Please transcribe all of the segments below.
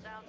countdown.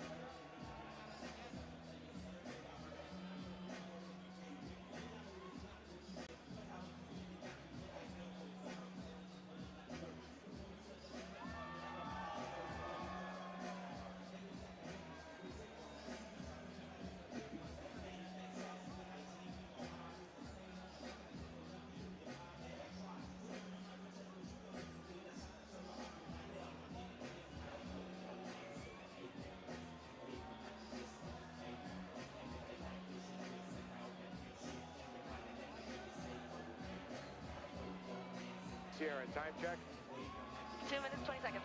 Sierra, time check. 2 minutes, 20 seconds.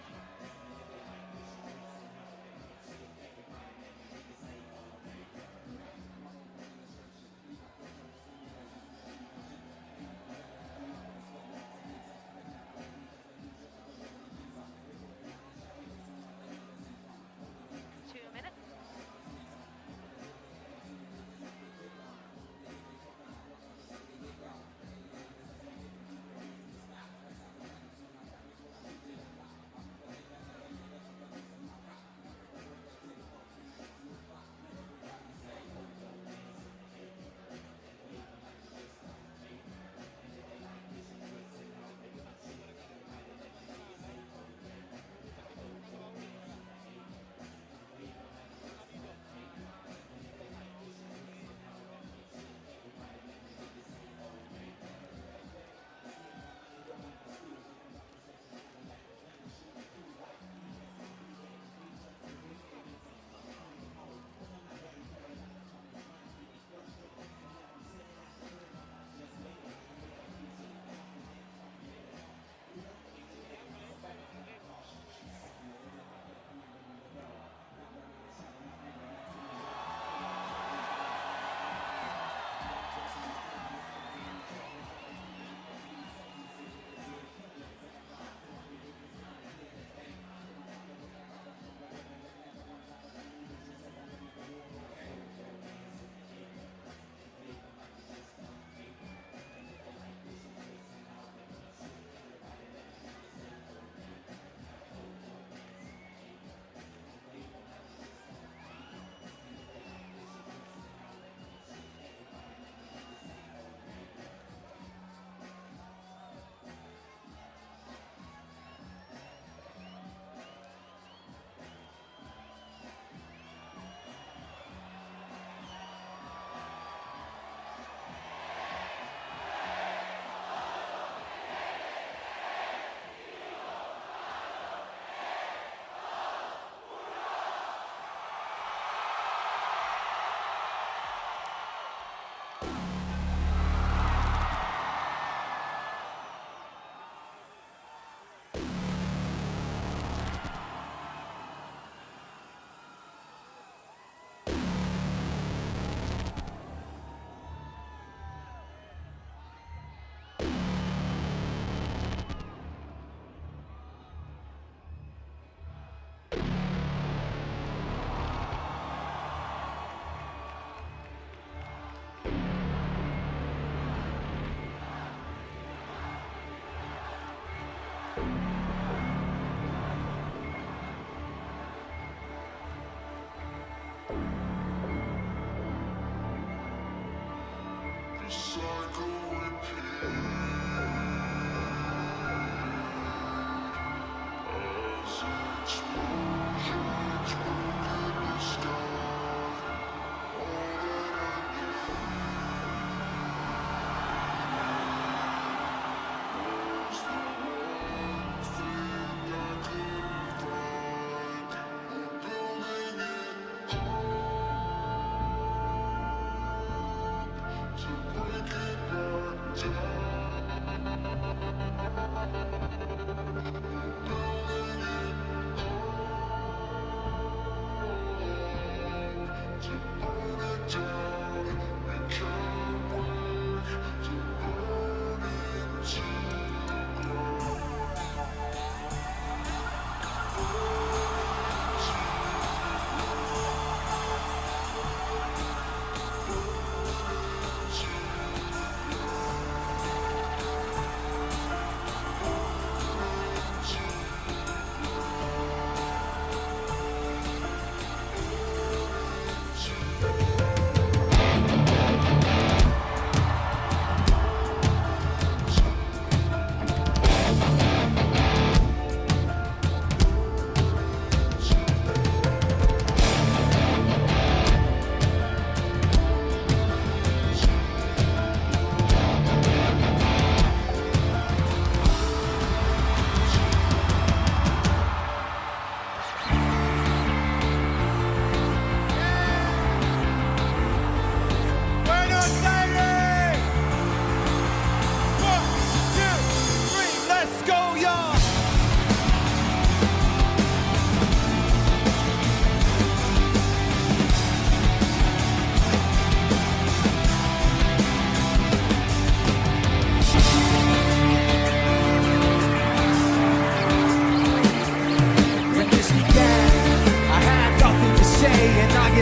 Break it back down.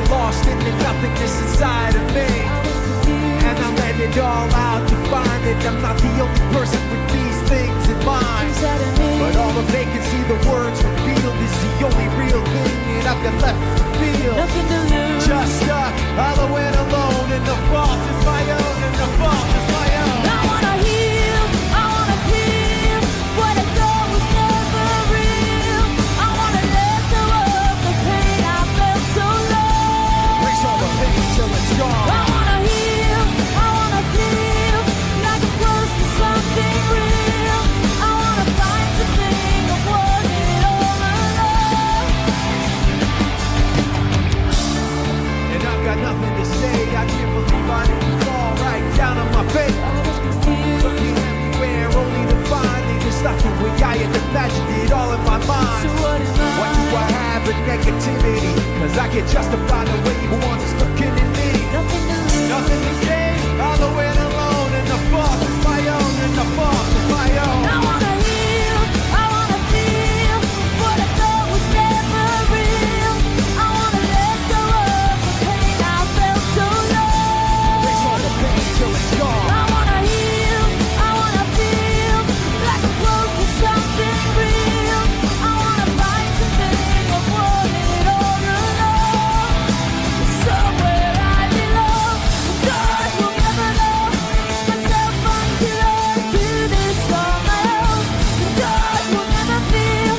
get lost in the nothingness inside of me. And I let it all out to find it. I'm not the only person with these things in mind. But all the vacancy, the words revealed, is the only real thing that I've got left to feel. Just stuck, hollow and alone, and the fault is my own, and the fault is my own. I wanna heal, I wanna feel what I thought was never real. I wanna let go of the pain I felt so long. Erase all the pain till it's gone. I wanna heal, I wanna feel like I'm close to something real. I wanna find something of what it all along. And I've got nothing to say. I can't believe I didn't fall right down on my face. Looking everywhere only to find it is not the way I had imagined it all in my mind. What am I? Why do I have a negativity? Cause I can justify the way you want is looking at me. Nothing to lose. Nothing to say, hollow and alone, and the fault is my own, and the fault is my own. I wanna heal, I wanna feel what I thought was never real. I wanna let go of the pain I felt so long. Erase all the pain till it's gone. I wanna heal, I wanna feel like I'm close to something real. I wanna find something of what it all along. Somewhere I belong, God will never know myself until I do this on my own. God will never feel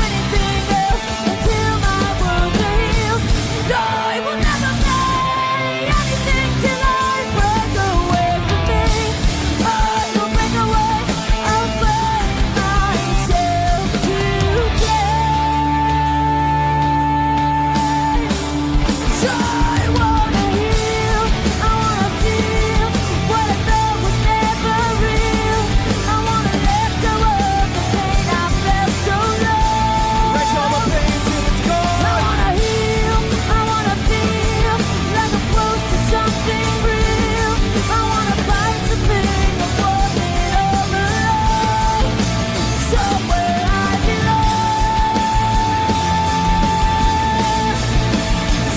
anything else until my wounds are healed. I will never play anything till I break away from me. I will break away, I'll find myself today. So I wanna heal, I wanna feel what I thought was never real. I wanna let go of the pain I felt so long. Erase all the pain till it's gone. I wanna heal, I wanna feel like I'm close to something real. I wanna find something of what it all belongs. Somewhere I belong.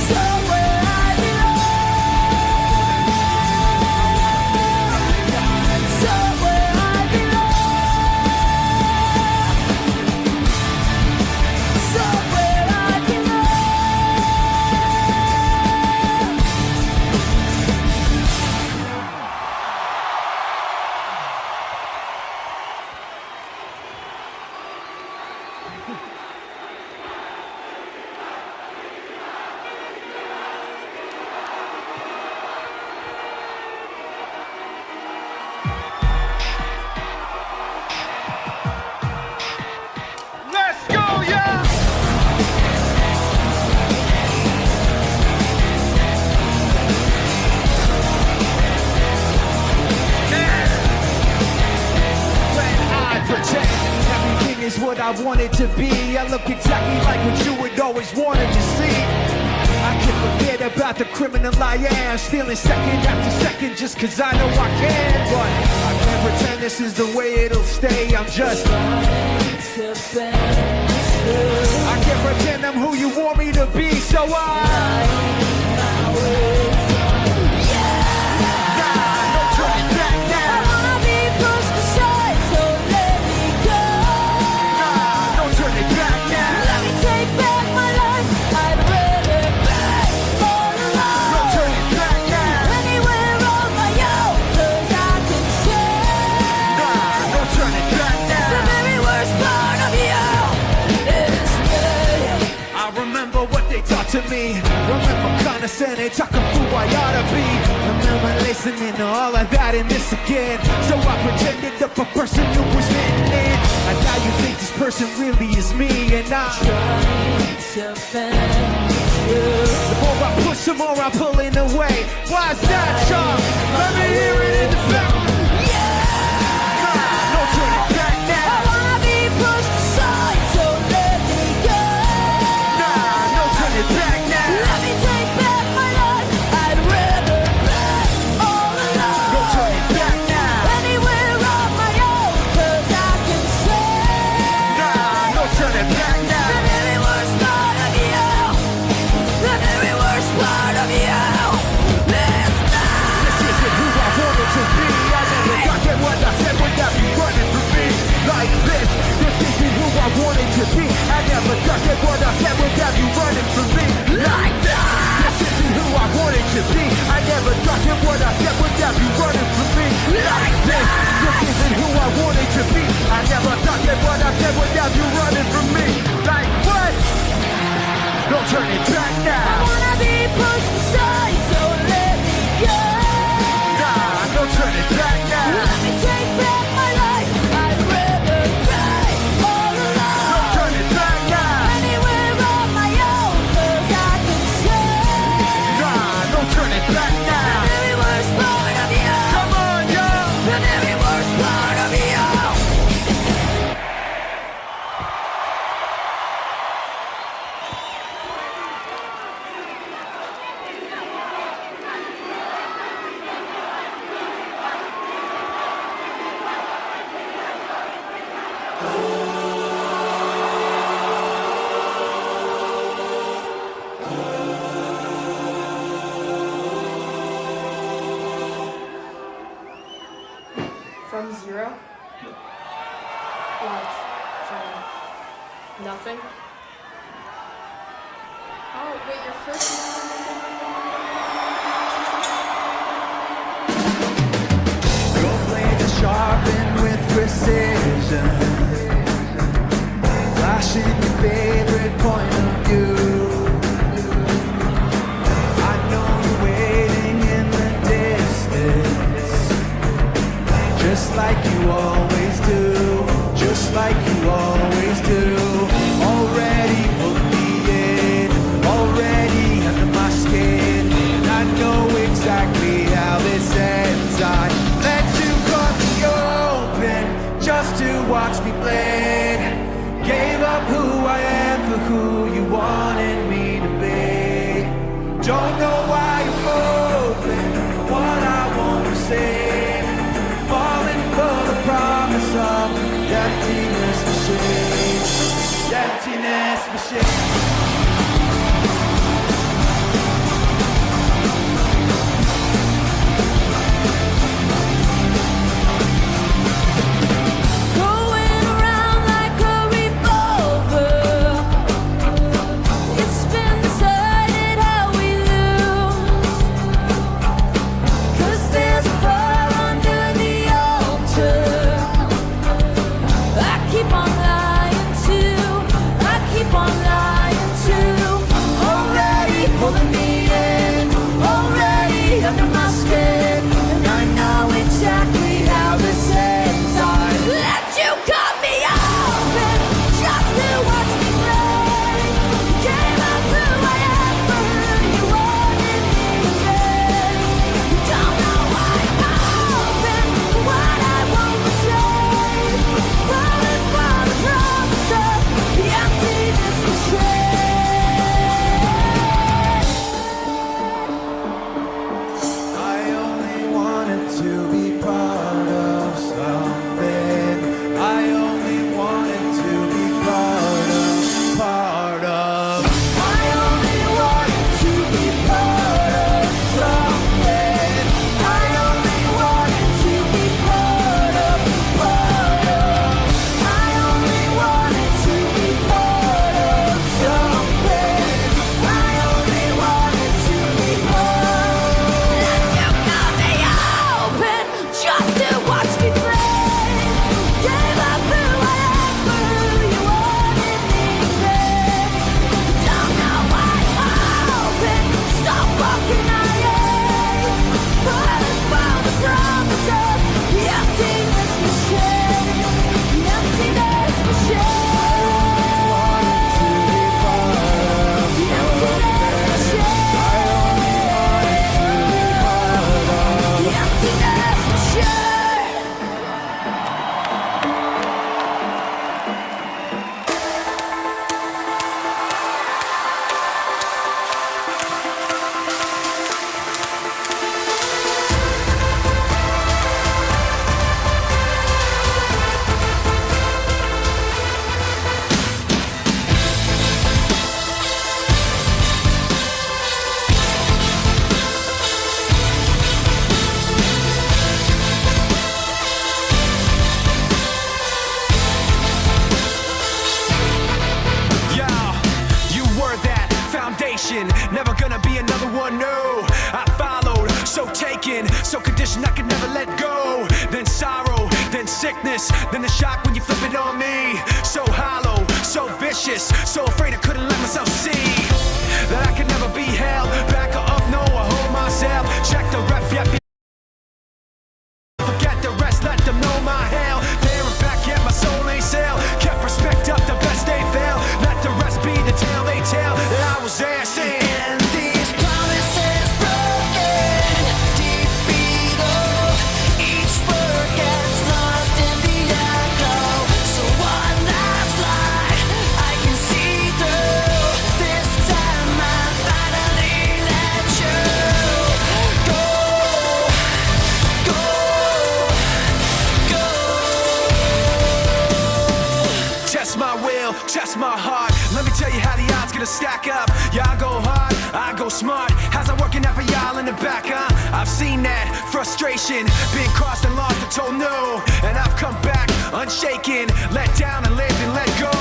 Somewhere I belong. Somewhere I belong. Somewhere I belong. Let's go, yeah! When I pretend everything is what I want it to be, I look exactly like what you would always wanted to see. I can forget about the criminal I am, stealing second after second just cause I know I can. But I can't pretend this is the way it'll stay. I'm just I can't pretend I'm who you want me to be, so I no turning back I now. wanna be pushed aside, so let me go. No turning back now. Let me take back my life. I'd rather back all No alone. turning back now. Anywhere on my own, 'cause I can say No turning back the now. very worst part of you is me. I remember what they taught to me. Remember condescending, talking who I ought to be. Remember listening to all of that and this again. So I pretended up a person who was written in. And now you think this person really is me, and I'm Trying to finish you. the more I push, the more I'm pulling away. Why's that, Chuck? Let me hear it in the back. No turning back I now. wanna be pushed aside, so let me go. No turning back now. Let me take back my life. I'd rather back all alone. No turning back now. Anywhere on my own, 'cause I can say No turning back the now. very worst part of you. The very worst I wanted to be. I never thought that what I said would have you running from me like that. This isn't who I wanted to be. I never thought that what I said would have you running from me like this. This isn't who I wanted to be. I never thought that what I said would have you running from me like what? No turning back now. I wanna be pushed aside, so let me go. Nah, no turning back now. Let me take back my life. I'd rather die all alone. No turning back now. Anywhere on my own, 'cause I can say. Nah, no turning back now. The very worst part of you. Come on, yo. The very worst part of you. From zero? Like, from nothing? Oh, wait, your first... Your blade is sharpened with precision, flashing your favorite point of view. I know you're waiting in the distance, just like you always do, just like you always do. Already put me in, already under my skin, and I know exactly how this ends. I let you cut me open just to watch me bleed. Gave up who I am for who you wanted me to be. Don't know why you're hoping what I won't receive. Falling for the promise of the emptiness machine. The emptiness machine. Going around like a revolver. It's been decided how we lose. 'Cause there's a fire under the altar. I keep on lying to. I keep on lying to. Already pulling me in. Already under my skin. And I know exactly how this ends. I let you cut me open just to watch me play. Gave up who I am for who you wanted me to be. Don't know why I'm open, what I won't say. Falling for the promise of the emptiness machine. emotion I could never let go. Then sorrow, then sickness, then the shock when you flip it on me. So hollow, so vicious, so afraid I couldn't let myself see that I could never be held back or up, no, I hold myself. Check the rep, yep. Forget the rest, let them know my hell. There and back, yet my soul ain't sail. Kept respect up, the best they fail. Let the rest be the tale they tell. That I was there saying, and these promises broken, deep below. Each word gets lost in the echo. So one last lie I can see through. This time I finally let you go. Test my will, test my heart. Let me tell you how the odds gonna stack up. Y'all go hard, I go smart. How's I working out for y'all in the back, huh? I've seen that frustration, been crossed and lost and told no. And I've come back unshaken, let down and lived and let go.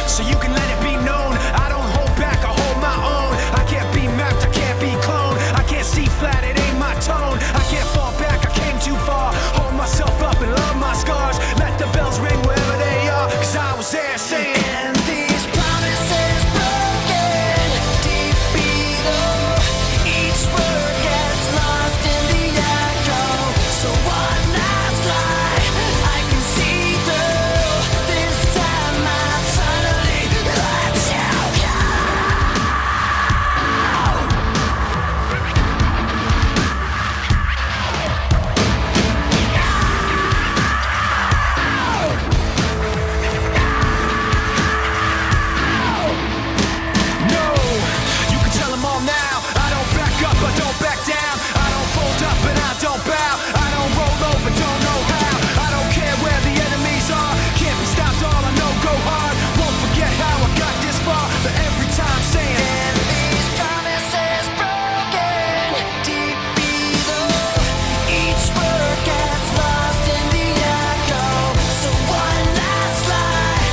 So you can let it be known, I don't hold back, I hold my own. I can't be mapped, I can't be cloned. I can't see flat, it ain't my tone. I can't fall back, I came too far. Hold myself up and love my scars. Let the bells ring wherever they are, cause I was there saying, and these promises broken, deep below. Each word gets lost in the echo. So one last lie I can see through. This time I finally let you go. No, you can tell them all now. I don't back up, I don't back down. I don't fold up and I don't bow. I don't roll over, don't know how. I don't care where the enemies are. Can't be stopped, all I know, go hard. Won't forget how I got this far. But every time saying, and these promises broken, deep below. Each word gets lost in the echo. So one last lie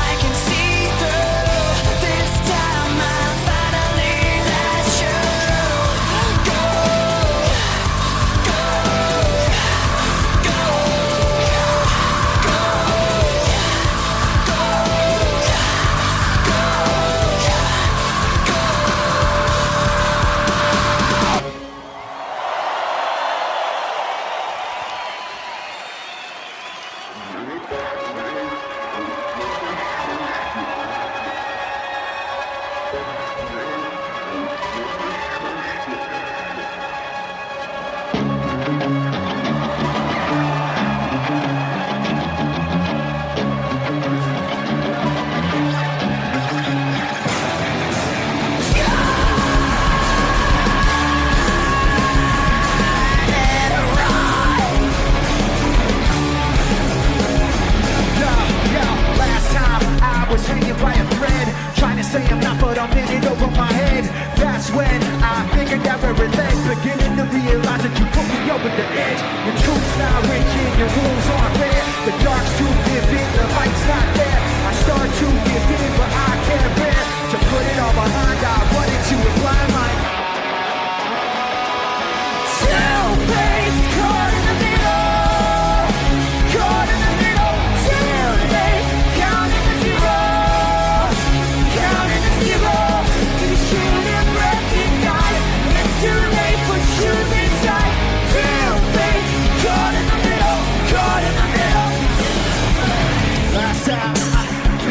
I can see through. This time I finally let you go. Last time I was hanging by a thread, trying to say I'm not, but I'm in it over my head. That's when I figured out where it led, beginning to realize that you put me over the edge. Your truth's not rich and your rules aren't fair. The dark's too vivid, the light's not there. I start to give in, but I can't bear to put it all behind. I run into a blind light. Two-faced, caught in the middle, caught in the middle. Till late, counting the zero, counting the zero. You shouldn't recognize it's too late for choosing side. Two-faced, caught in the middle, caught in the middle. Last time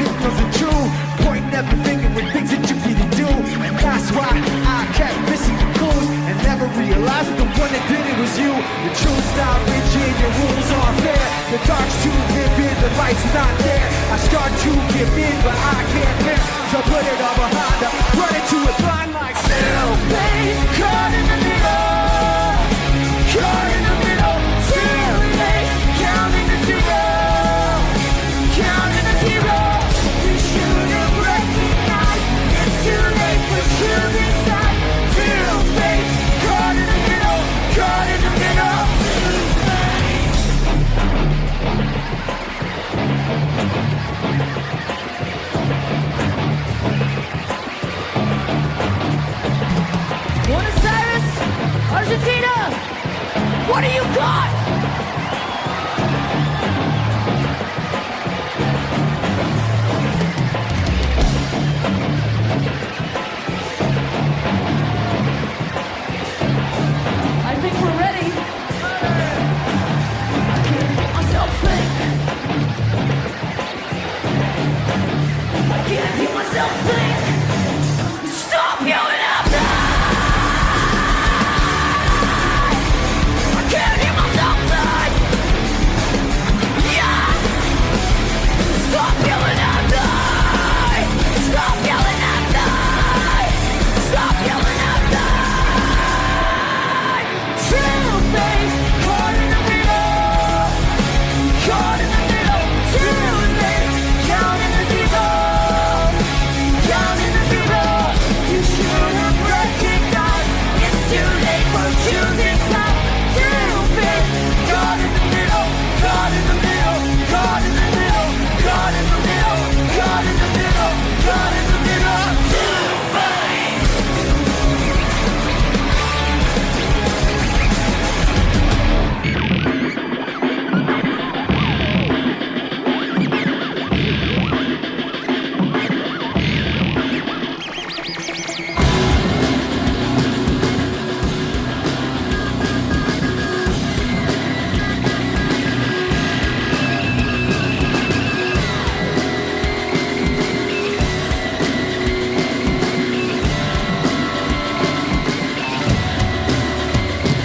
it wasn't true, pointing at the finger with things that you really do, and that's why I kept missing the clues and never realized that the one that did it was you. The truth's not rigid, your rules aren't fair. The dark's too vivid, the light's not there. I start to give in, but I can't bear to put it all behind. I run into it blind like two-faced, caught in the middle, caught in the middle. Till late, counting the zero, counting the zero. You shouldn't recognize it's too late for choosing side. Two-faced, caught in the middle, caught in the middle. Buenos Aires, Argentina. What do you got? I think we're ready. I can't hear myself think. I can't hear myself think. Stop yelling at me. I can't hear myself think. Yeah. Stop yelling at me. Stop yelling at me. Stop yelling at me. Truth is caught in the middle. Caught in the middle. Truth is down in the zero. Down in the zero. You should have recognized it's too late for choosing side. Truth is caught in the middle. Caught in the middle. Caught in the middle. Caught in the middle. Caught in the middle. Caught in the middle. Truth is.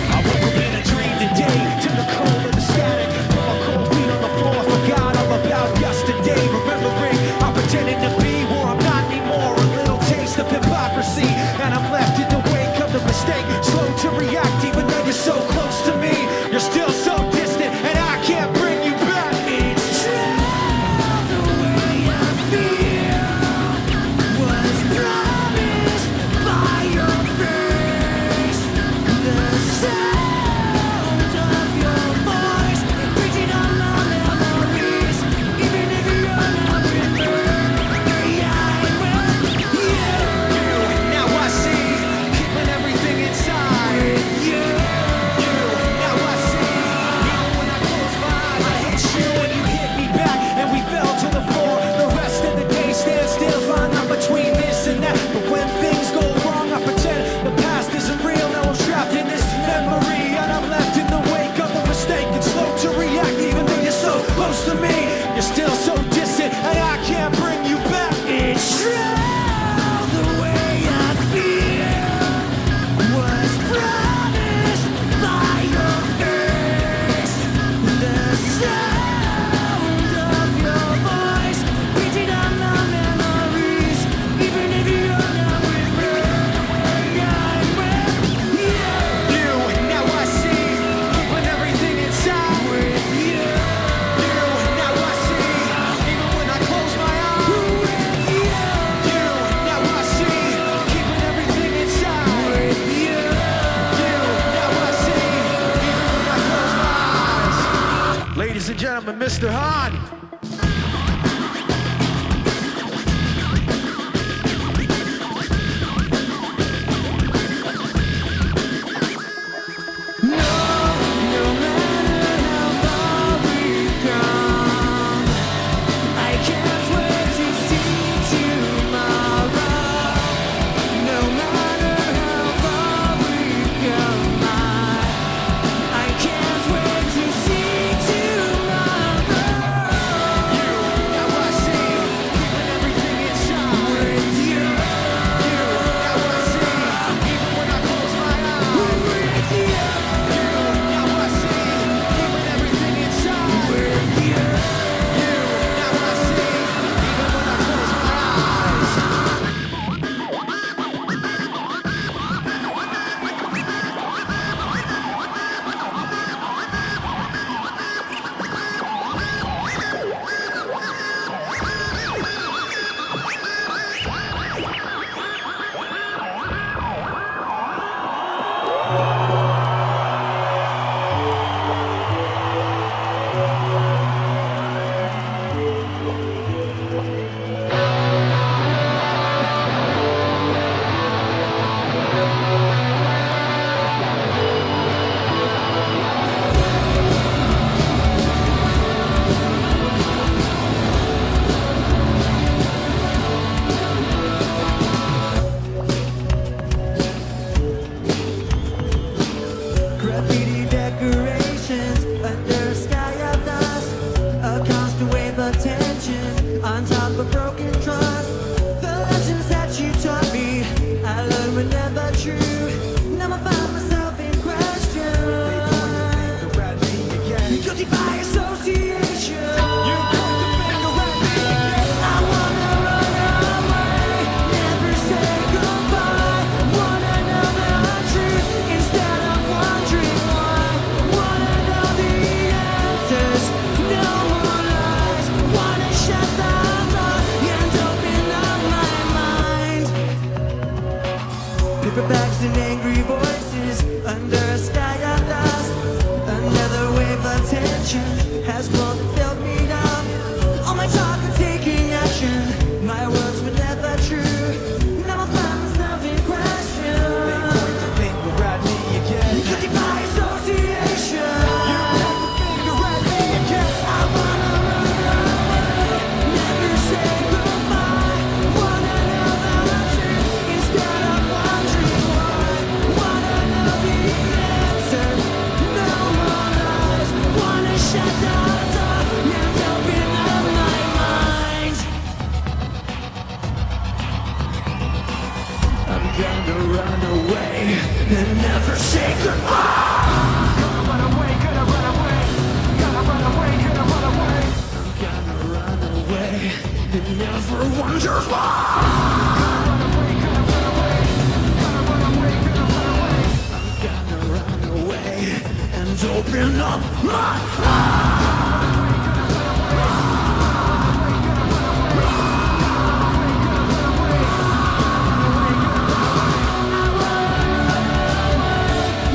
I woke up in a dream today to the cold of the static. Put my cold feet on the floor, forgot all about yesterday. Remembering I'm pretending to be where I'm not anymore. A little taste of hypocrisy, and I'm left in the wake of the mistake. Slow to react, even though you're so close to me. You're still so distant, and I can't bring you back. It's true, the way I feel was promised by your face. The sound of your voice reaching on my memories, even if you're not with me. I will you. Now I see, keeping everything inside. You. Now I see, even when I close my eyes, I hit you and you hit me back, and we fell to the floor. The rest of the day stand still, find out between this and that. But when things go wrong, I pretend the past isn't real. Now I'm trapped in this memory, and I'm left in the wake of the mistake. It's slow to react, even though you're so close to me. You're still so distant, and I can't bring you back. It's true, the way I feel was promised by your face. The sound of your voice reaching on my memories, even if you're not with me. I'm with you. Now I see, keeping everything inside. With you. Now I see, even when I close my eyes. With you. Now I see, keeping everything inside. With you. Now I see, even when I close my eyes. Ladies and gentlemen, Mr. Hahn. Graffiti decorations under a sky of dust. A constant wave of tension on top of broken trust. The lessons that you taught me, I learned were never true. Now I find myself in question. Guilty by association. You point the finger at me again. I wanna run away, never say goodbye. Wanna know the truth instead of wondering why. Wanna know the answers, no more lies. Wanna shut the door and open up my mind. Paperbacks and angry voices under a sky of dust. Another wave of tension has grown and filled me up. All my talk of taking action, my words were never true. Now I find myself in question. They point the finger at me again. Guilty by association. You point the finger at me again. I wanna run away, never say goodbye. Wanna know the truth instead of wondering why. Wanna know the answer, no more lies. Wanna shut the door and open up my mind. I'm gonna run away and never say goodbye. Gonna run away, gonna run away. Gonna run away, gonna run away. I'm gonna run away and never wonder why. Gonna run away, gonna run away. Gonna run away, gonna run away. I'm gonna run away and open up my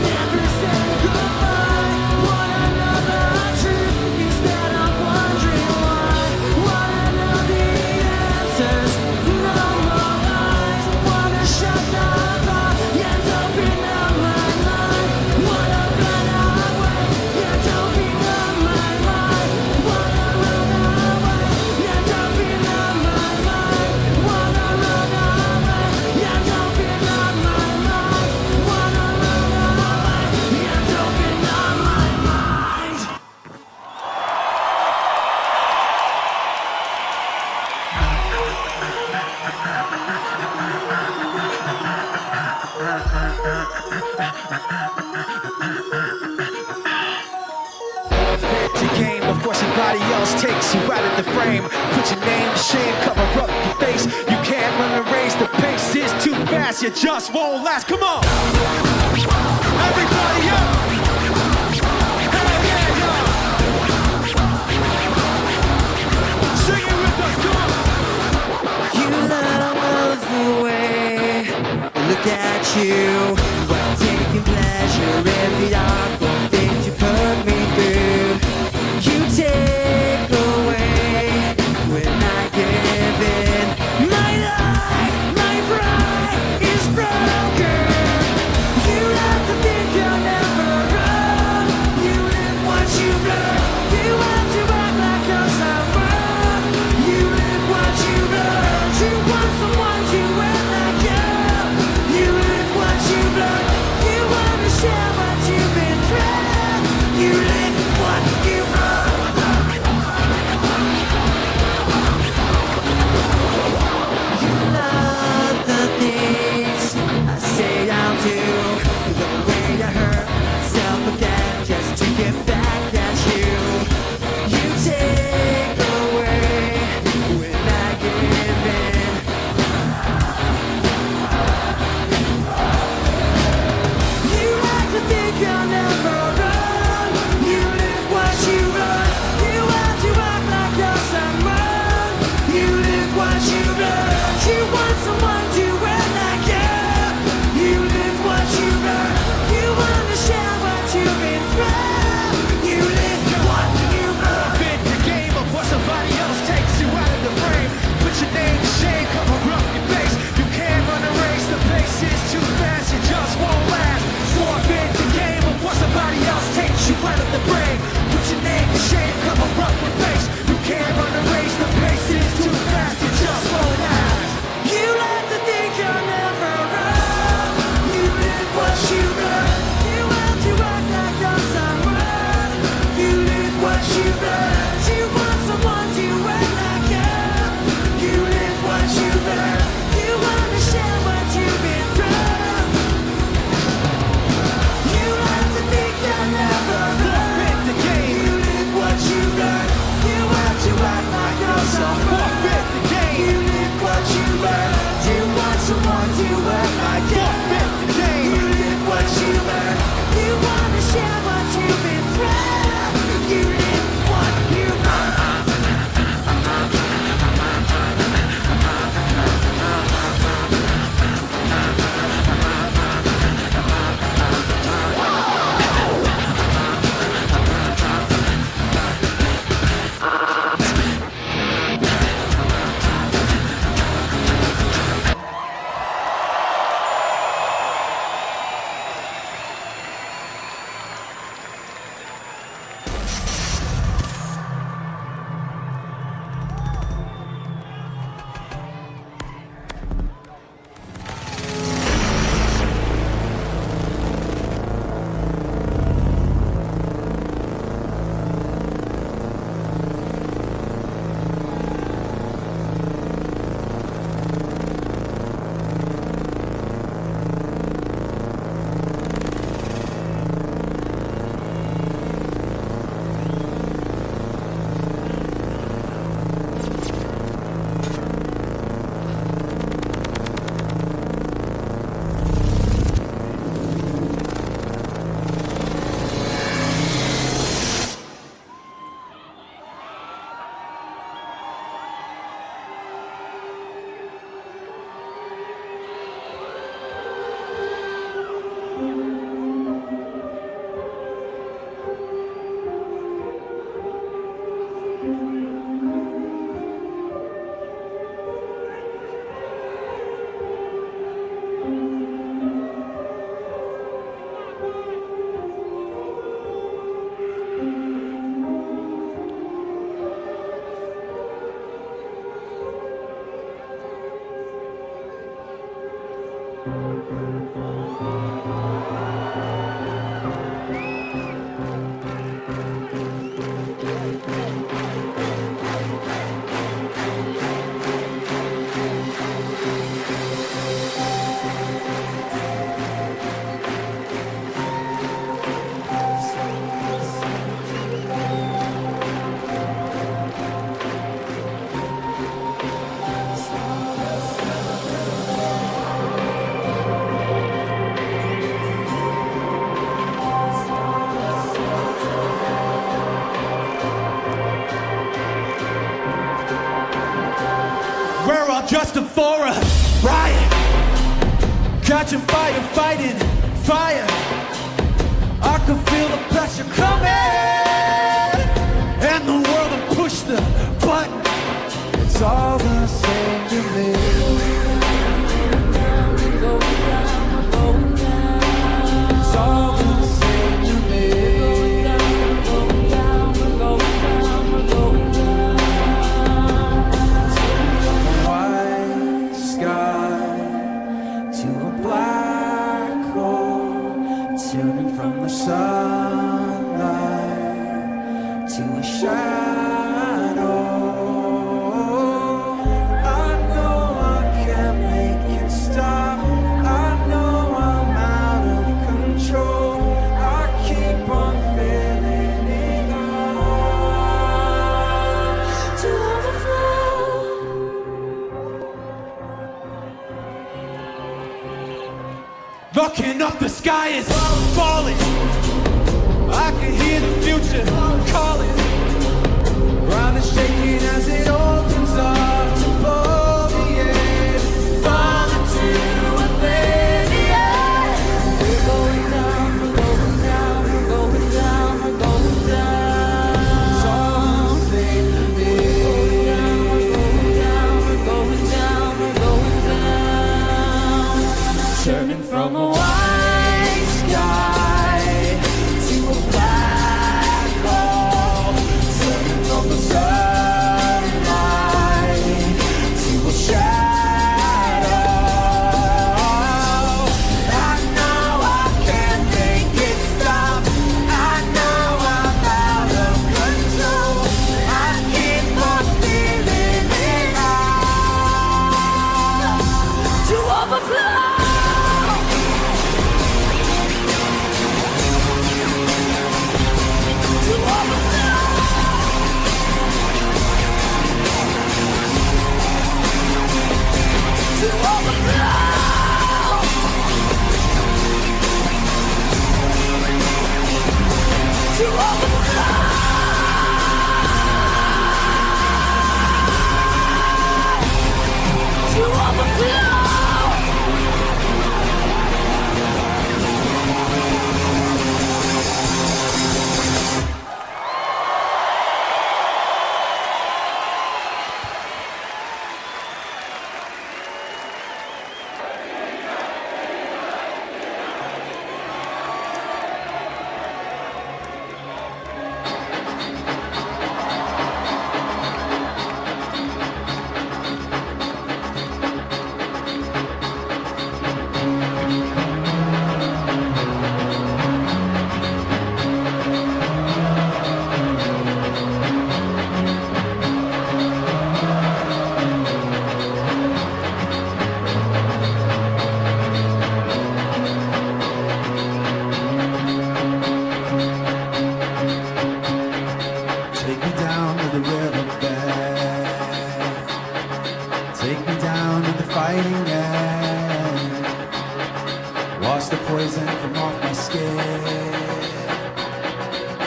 never say goodbye. Wanna know the truth instead of wondering why. Wanna know the answers, no more lies. Wanna shut the door and open up my mind. Wanna run away and open up my mind. Wanna run away and open up my mind. Wanna run away and open up my mind. Wanna run away and open up my mind. To game before somebody else takes you out of the frame. Put your name to shame, cover up your face. You can't run the race, the pace is too fast. You just won't last. Come on, everybody up! Hell yeah, y'all! Sing it with us, come on! You love the way I look at you. While taking pleasure in the awful things you put me through. You take away when I give in. My life, my pride is broken. You destined for a riot. Catching fire, fighting fire. I can feel the pressure coming, and the world will push the button. It's all the same to me. It's all the same to me. White sky to a black hole, turning from the sunlight to a shadow. I know I can't make it stop. I know I'm out of control. I keep on feeling it all to overflow. Looking up, the sky is falling. I can hear the future calling. Ground is shaking as it opens up to blow the air. Fall into oblivion. We're going down, we're going down, we're going down, we're going down. It's all the same to me. We're going down, we're going down. Turning from a white sky to a black hole, turning from the sunlight to a shadow. I know I can't make it stop. I know I'm out of control. I keep on feeling it all to overflow. To overflow. To overflow. To overflow. To overflow. Take me down to the riverbed. Take me down to the fighting end. Wash the poison from off my skin.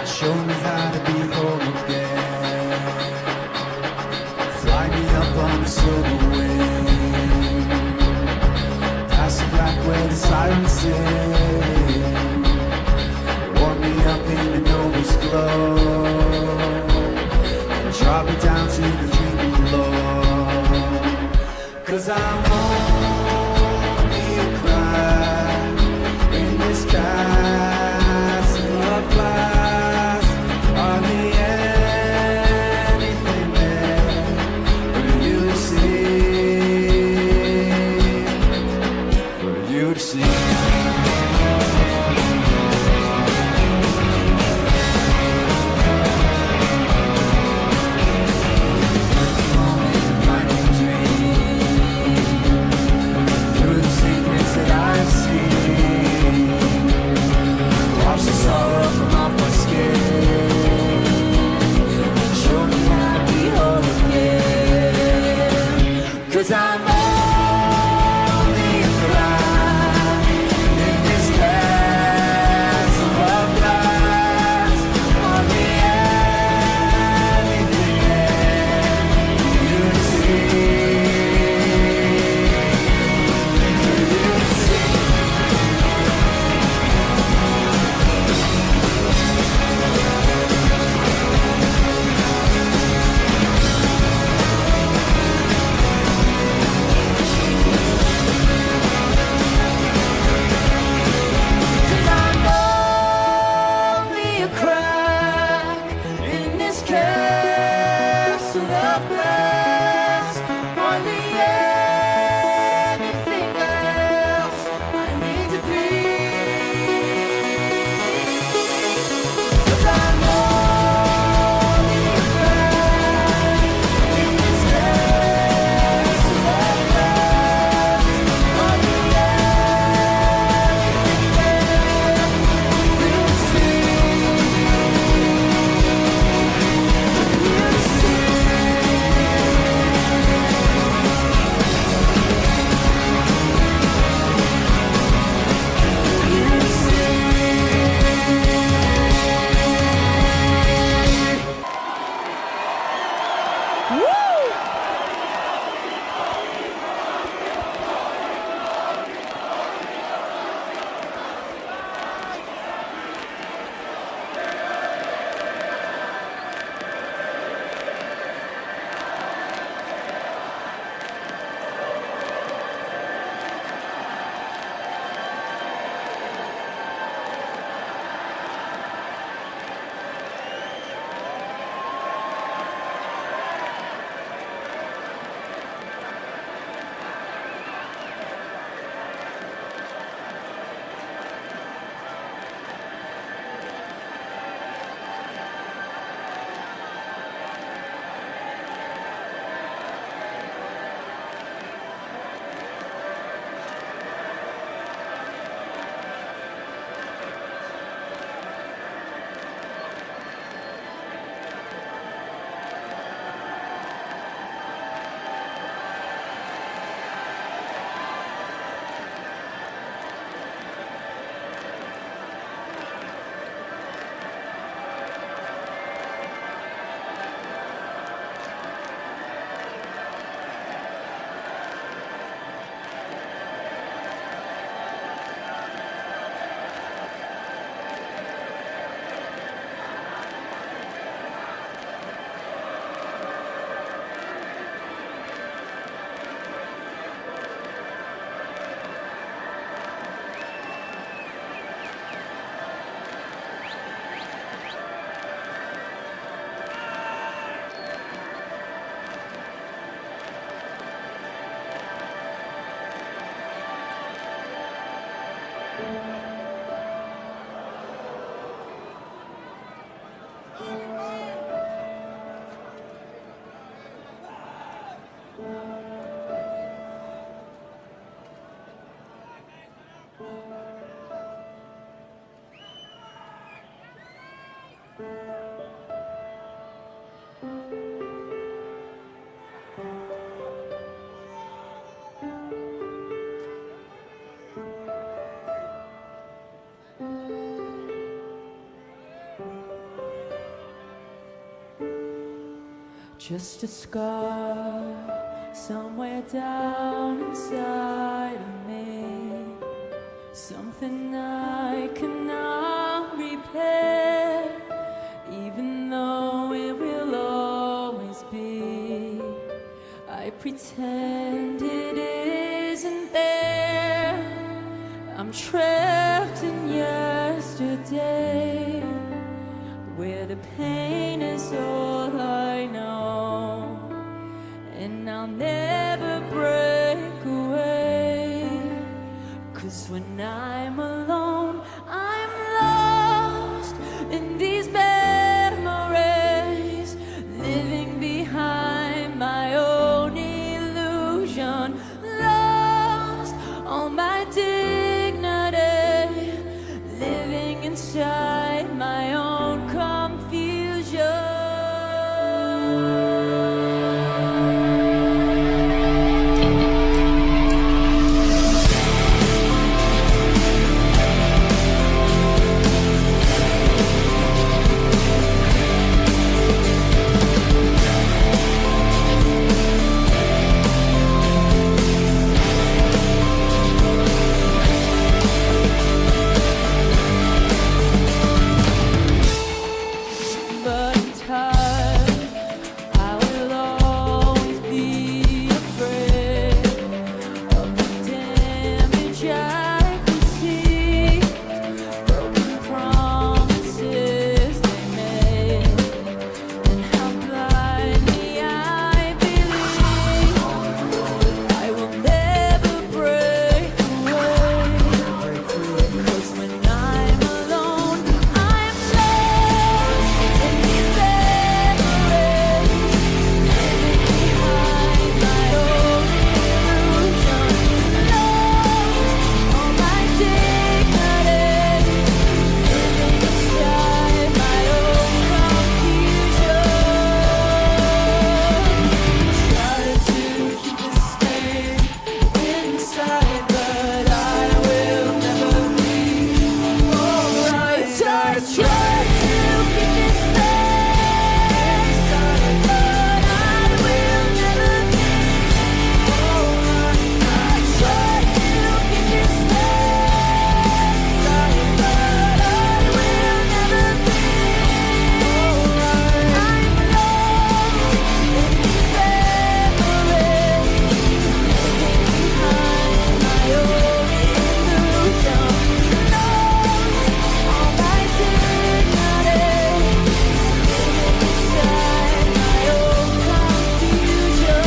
Show me how to be whole again. Fly me up on a silver wing. Past the black where the sirens sing. Warm me up in the Nova's glow. Drop me down to the dream below. 'Cause I'm only a crack in this castle of glass. Are there anything there for you to see? For you to see. Just a scar somewhere down inside of me, something I cannot repair, even though it will always be. I pretend it isn't there. I'm trapped in yesterday, where the pain is all I know, and I'll never break away. 'Cause when I'm alone, I'm lost in these memories, living behind my own illusion, lost all my dignity, living inside my own confusion. But in time, I will always be afraid of the damage I received, broken promises they made, and how blindly I believe I will never break away. 'Cause when I'm alone, I'm lost in these memories, living behind my own illusion, lost all my dignity, living inside my own confusion. Try to keep it staying inside, but I will never be alright. I try to keep it staying inside, but I will never be alright. I try to keep it staying inside, but I will never be alright. I'm lost in these memories, living behind my own illusion, lost all my dignity, living inside my own confusion.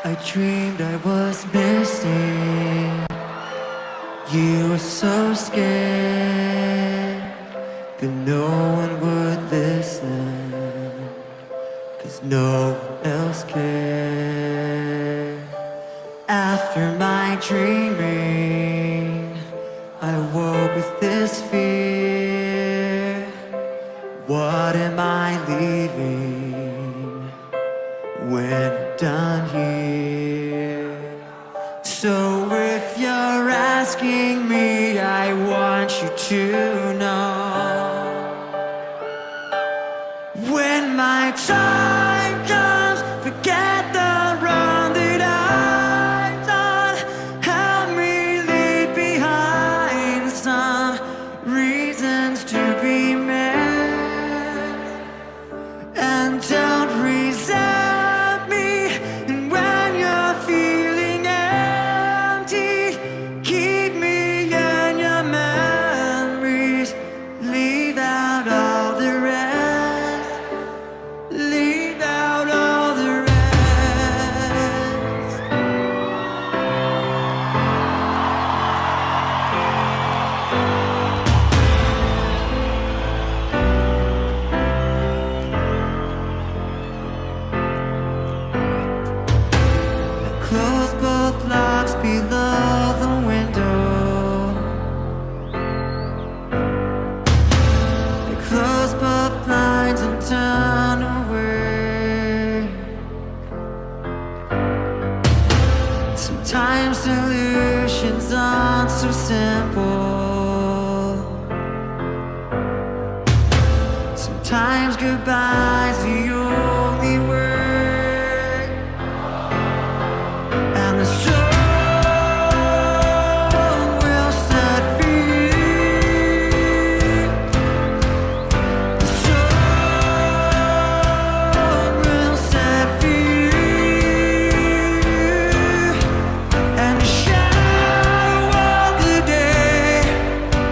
I dreamed I was missing. You were so scared that no one would listen, 'cause no one else cared. After my dreaming, I woke with this fear. What am I leaving when I'm done here? So if you're asking me, I want you to know, when my time comes, Sometimes goodbye's the only word, and the sun will set free. The sun will set free, and the shadow of the day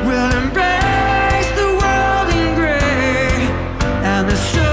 will embrace the world in gray, and the sun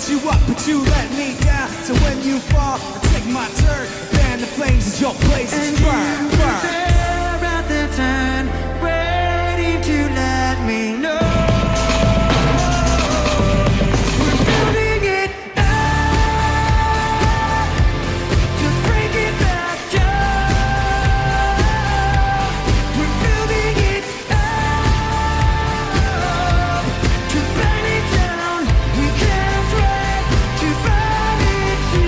lift you up, but you let me down. So when you fall, I take my turn. Fan the flames as your places burn, burn. There at the turn, ready to let me know. We're building it up to break it back down. We're building it up to burn it down. We can't wait to burn it to the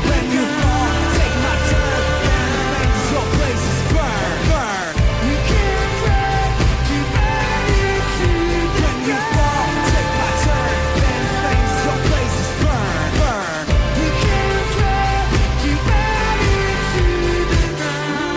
When you fall, I take my turn. Fan the flames as your places burn, burn. We can't wait to burn it to the When you fall, I take my turn. Fan the flames as your places burn, burn. We can't wait to burn it to the ground.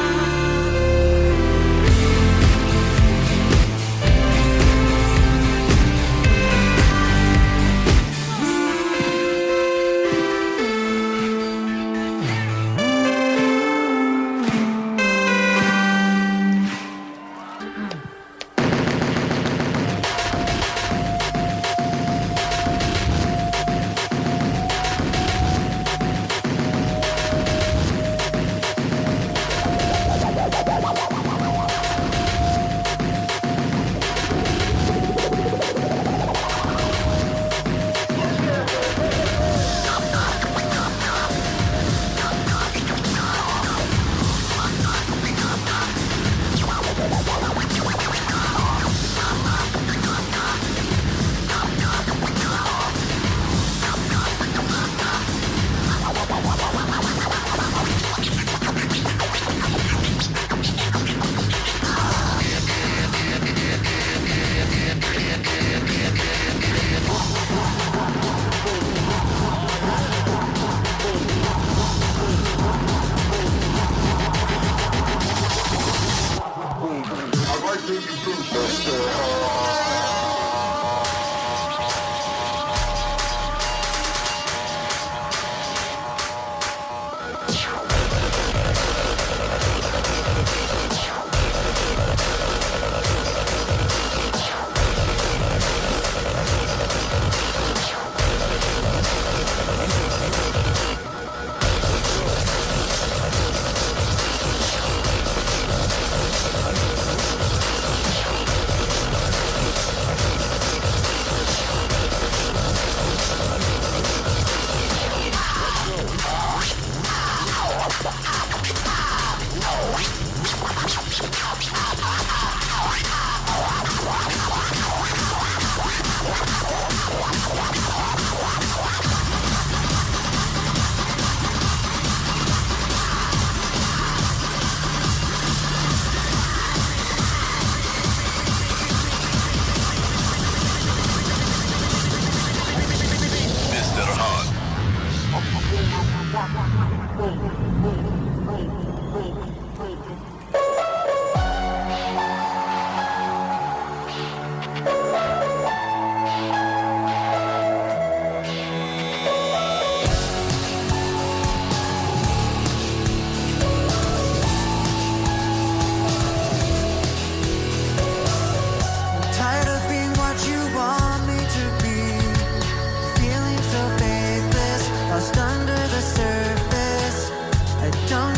Mr. Hahn. Tired of being what you want me to be. Feeling so faithless, lost under the surface. I don't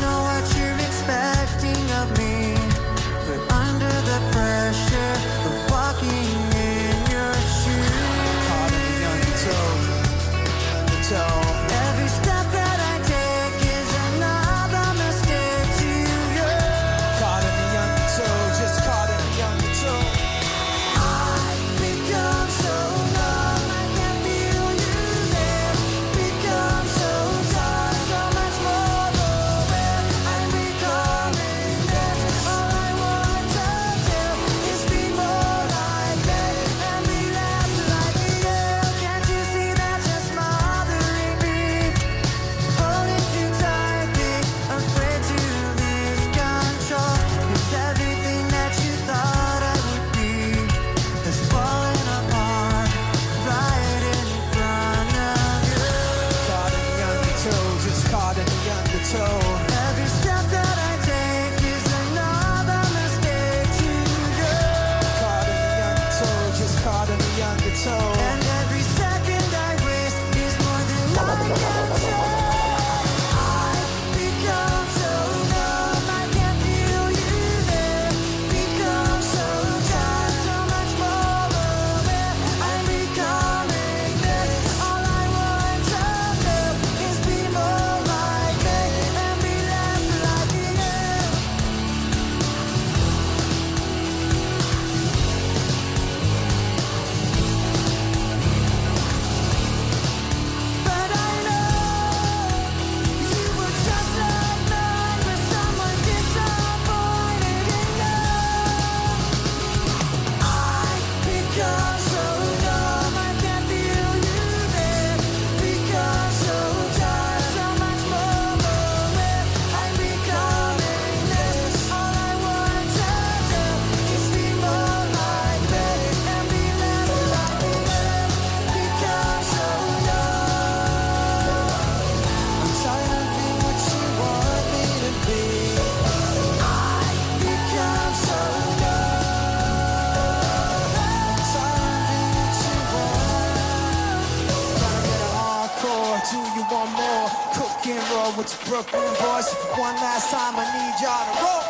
do you want more? Cook and roll with your Brooklyn boys. One last time, I need y'all to roll.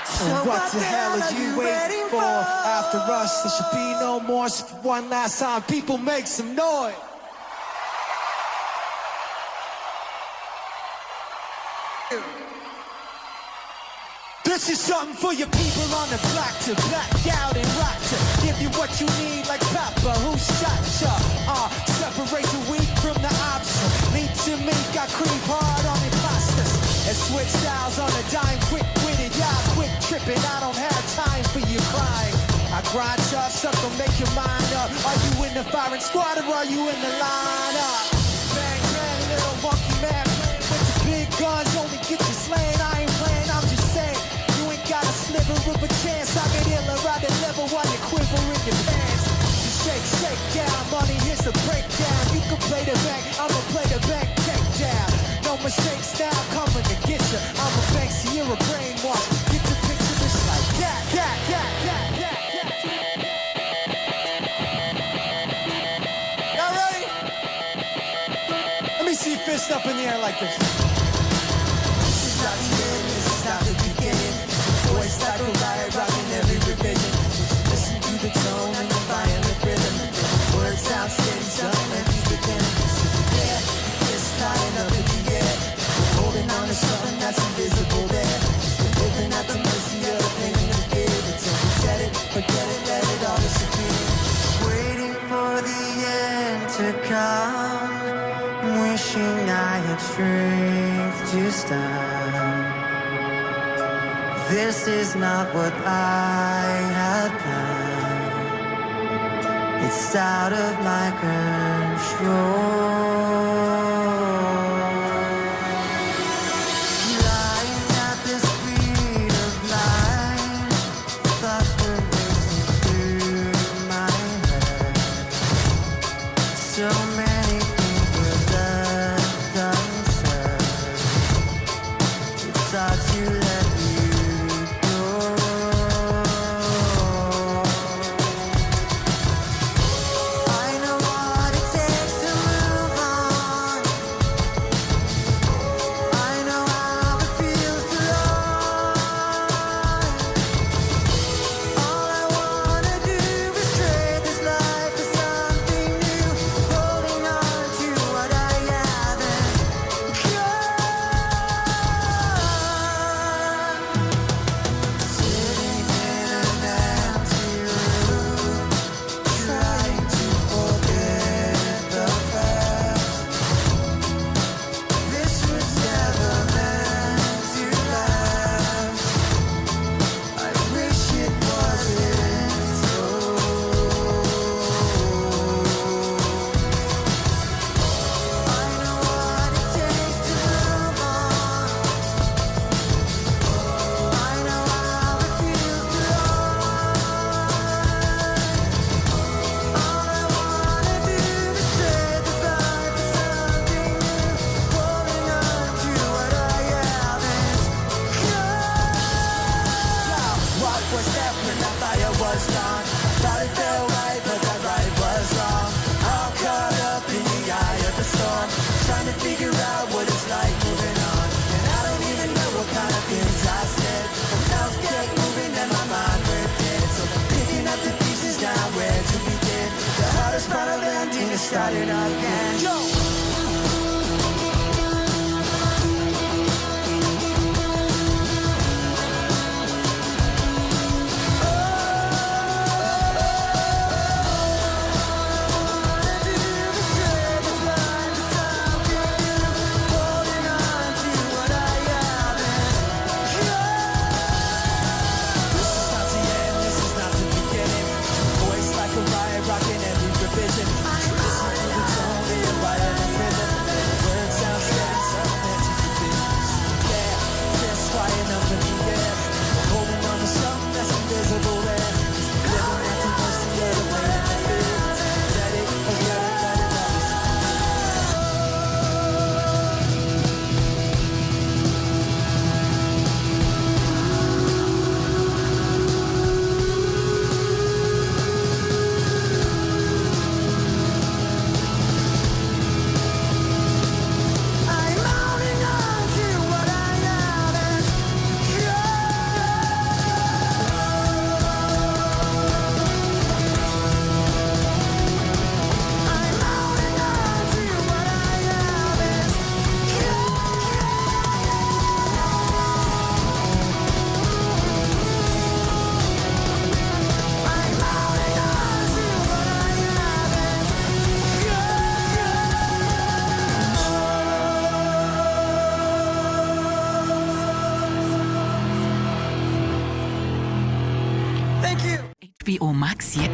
So what the hell are you waiting for? After us, there should be no more. So for one last time, people make some noise. This is something for your people on the block to black out and rock to give you what you need like Papa who shot ya. Separate the weak from the option. Meat to meat, got creep hard on imposters. And switch styles on a dime, quick-witted, y'all quick tripping. I don't have time for you crying. I grind tough, something make your mind up. Are you in the firing squad or are you in the lineup? Bang, bang, little monkey man playing with the big guns. Only get you slain, I ain't playing, I'm just saying. You ain't got a sliver of a chance. I get iller, I deliver while you quiver in your pants. So shake down, money, here's the breakdown. You can play the bank, I'ma play the bank, take down. No mistakes now, coming to get you. I'm a bank, so you're a brainwash. Get the picture, it's like that. Y'all ready? Let me see you fist up in the air like this. This is not the end, this is not the beginning. Voice like a riot, rocking every revision. Listen to the tone and the violent rhythm. Words sound steady, something empties within. Yeah, it's flying up in the air. Holding on to something that's invisible there. Living at the mercy of the pain and the fear. Until we set it, forget it, let it all disappear. Waiting for the end to come. Wishing I had strength to stop. This is not what I had planned. It's out of my control. Lying at the speed of light, thoughts were racing through my head. So many things were left unsaid. It's hard to let you go. I know what it takes to move on. I know how it feels to lie. All I wanna do is trade this life for something new. Holding on to what I haven't got. Sitting in an empty room, trying to forget the past. This was never meant to last. I wish it wasn't so. I know what it takes to move on. I know how it feels to lie. All I wanna do is trade this life for something new. Holding on to what I haven't got. What was left when that fire was gone? Thought it felt right, but that right was wrong. All caught up in the eye of the storm, trying to figure out what it's like moving on. And I don't even know what kind of things I said. My mouth kept moving and my mind went dead. So picking up the pieces now, where to begin? The hardest part of ending is starting again. Yo! Rocking every revision. Listen to the tone and the violin. Galaxie.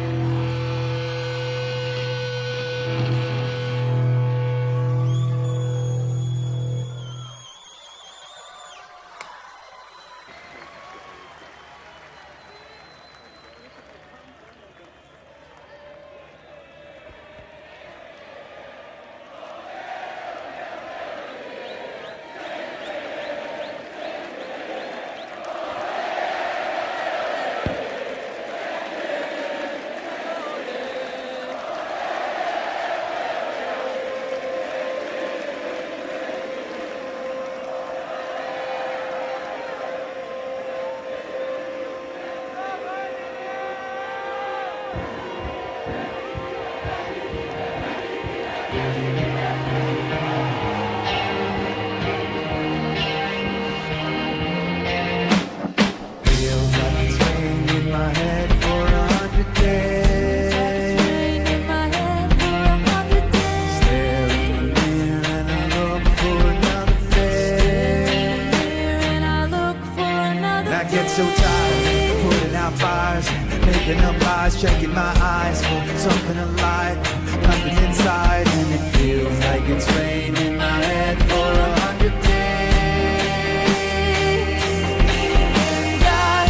Feels like it's rained in my head for 100 days. Stare in the mirror and I look for another face. And I get so tired of putting out fires, making up lies, checking my eyes for something alive, nothing inside. And it feels like it's rained in my head for 100 days. And I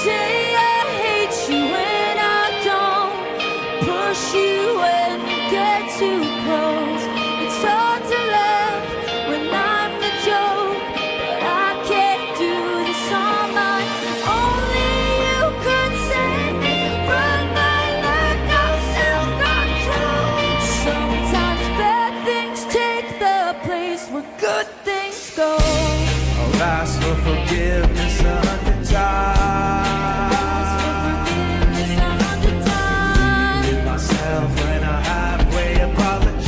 say I hate you when I don't push you when you get too close. It's hard to laugh when I'm the joke, but I can't do this all night. Only you could save me from my lack of self-control. Sometimes bad things take the place where good things go. I'll ask for forgiveness 100 times. With myself when I halfway apologize.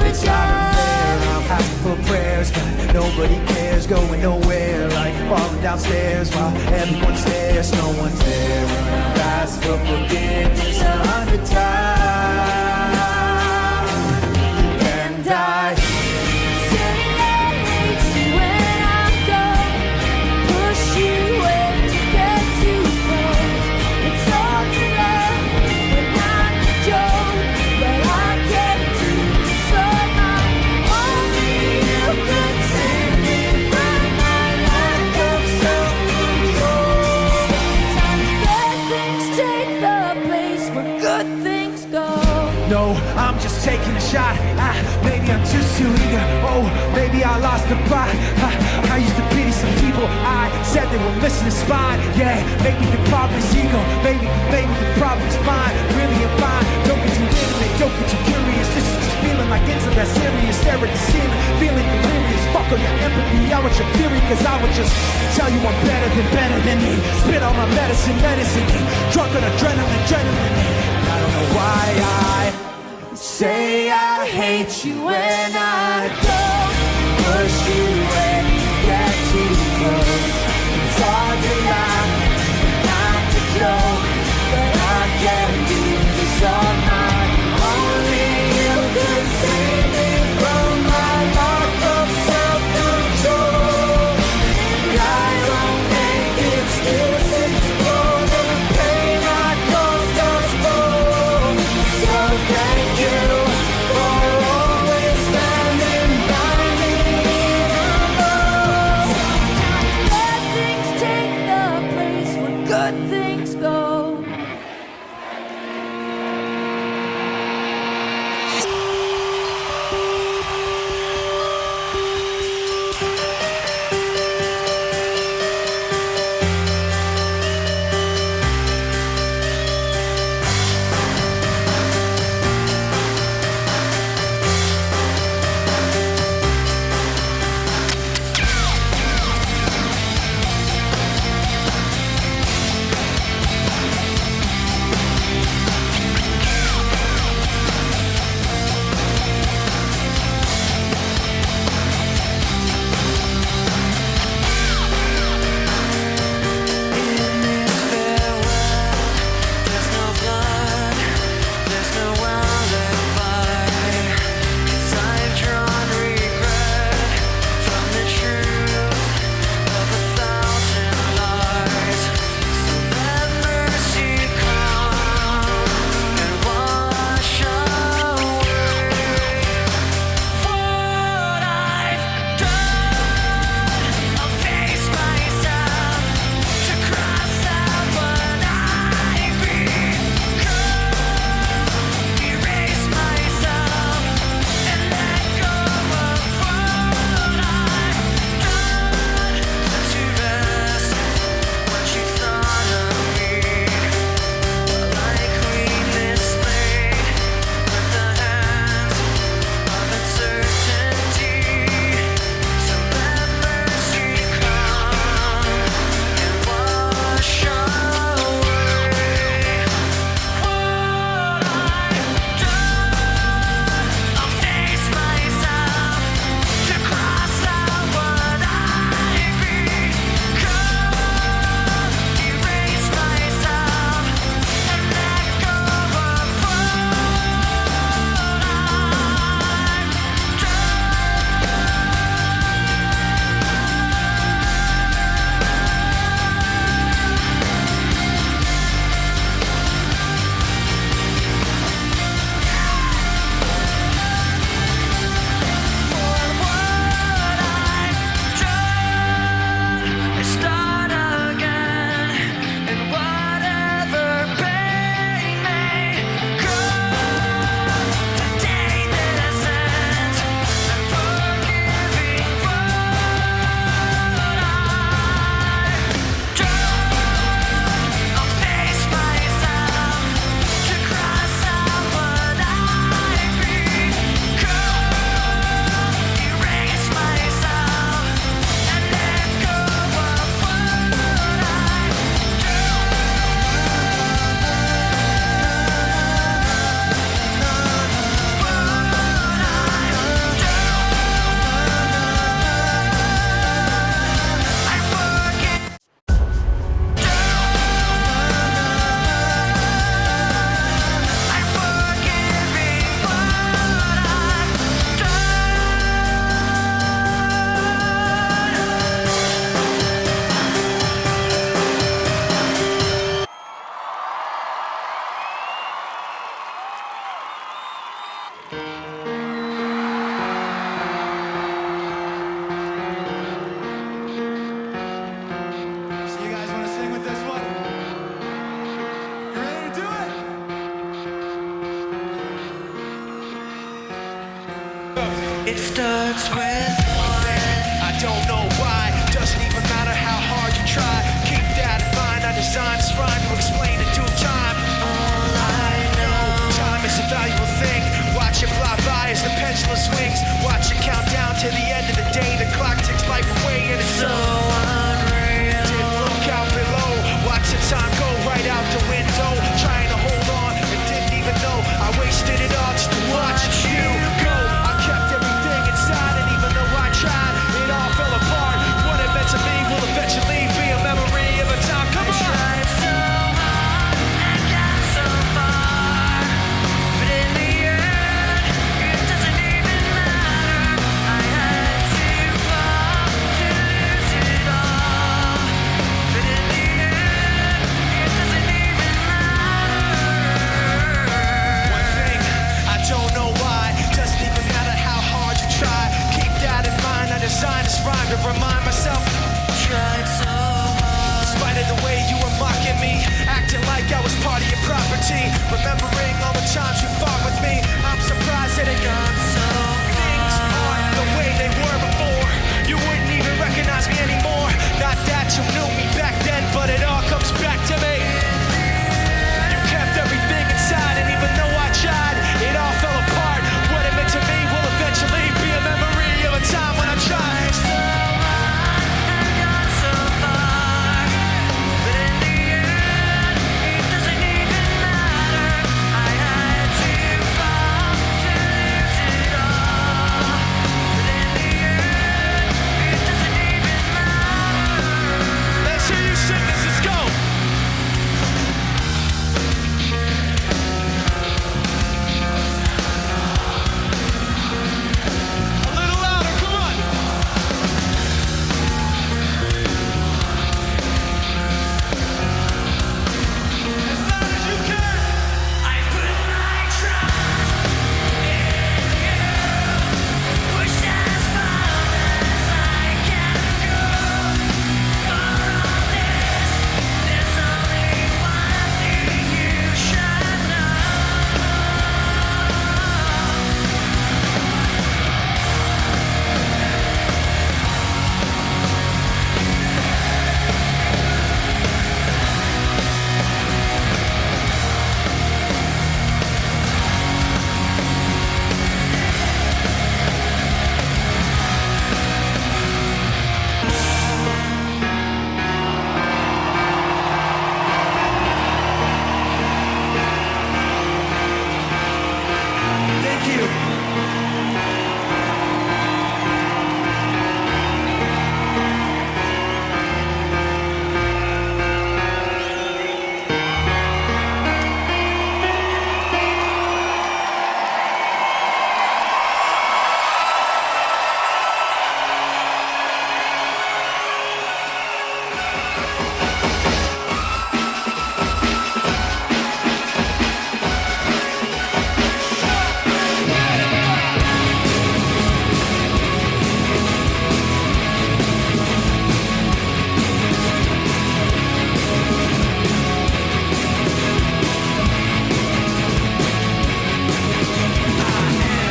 It's not unfair, I'm asking for prayers, but nobody cares, going nowhere, like falling downstairs while everyone stares, no one's there. I'll ask for forgiveness 100 times. And I Say I hate you when I don't push you when you get too close. It's hard to love when I'm the joke, but I can't do this all night. Only you could save me from my lack of self-control. Sometimes bad things take the place where good things go. No, I'm just taking a shot. Maybe I'm just too eager. Oh, maybe I lost the plot. I used to pity some people. I said they were missing a spine. Yeah, maybe the problem's ego. Maybe the problem's mine. Really I'm fine. Don't get too intimate, don't get too curious. This is just feeling like it's that serious. Stare at the ceiling, feeling delirious. Fuck all your empathy, I want your theory. Cause I would just tell you I'm better than me. Spit all my medicine. Drunk on adrenaline. I don't know why I say I hate you when I don't push you when you get too close. It's hard to laugh, not to joke, but I can't do this all night. Only you could save me from my lack of self-control. And I don't make excuses for the pain I caused us both. So thank you for always standing It starts with I don't know why, doesn't even matter how hard you try. Keep that in mind, I designed this rhyme to explain in due time. all I know. Time is a valuable thing. Watch it fly by as the pendulum swings. Watch it count down to the end of the day. The clock ticks life away and it's So unreal. Didn't look out below. Watch the time go right out the window. Trying to hold on and didn't even know I wasted it all just to watch you go. I kept everything inside and even though I tried, it all fell apart. What it meant to me will eventually be a memory of a time. Come on! Tried so hard and got so far, but in the end, it doesn't even matter. I had to fall to lose it all, but in the end, it doesn't even matter. One thing, I don't know why, doesn't even matter how hard you try. Keep that in mind, I designed this rhyme to remind myself. Tried so hard. In spite of the way you were mocking me, acting like I was part of your property, remembering all the times you fought with me, I'm surprised that it got so things aren't the way they were before. You wouldn't even recognize me anymore. Not that you knew me back then, but it all comes back to me. You kept everything inside, and even though I tried, it all fell apart. What it meant to me will eventually be a memory of a time when I tried so hard. And got so far, but in the end, it doesn't even matter. I had to fall to lose it all, but in the end, it doesn't even matter. Let's hear you sing this, let's go! A little louder, come on! As loud as you can! I put my trust in you, push as far as I can go. For all this, there's only one thing you should know. Thank you.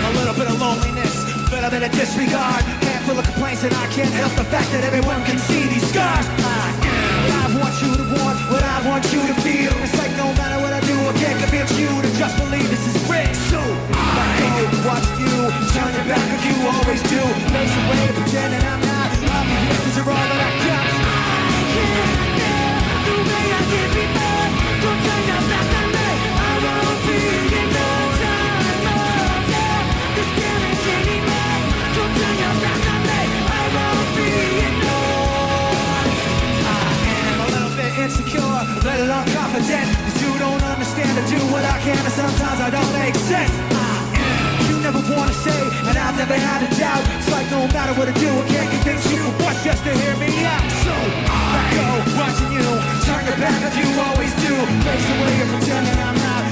A little bit of loneliness, better than a disregard. Handful of complaints and I can't help the fact that everyone can see these scars. I want you to want what I want you to feel. It's like no matter what I do, I can't convince you to just believe this is real. So I go watch you turn your back like you always do. Face away, pretending I'm not. I'll be here 'cause you're all that I got. The way I did before, don't turn your back on me. I won't be in no time, oh yeah. This damage anymore, don't turn your back on me. I won't be in no. I am a little bit insecure, a little unconfident. 'Cause you don't understand to do what I can, and sometimes I don't make sense. You never wanna say, and I've never had a doubt. It's like no matter what I do, I can't convince you once just to hear me out. So I go watching you turn your back like you always do. Face away and pretending I'm not.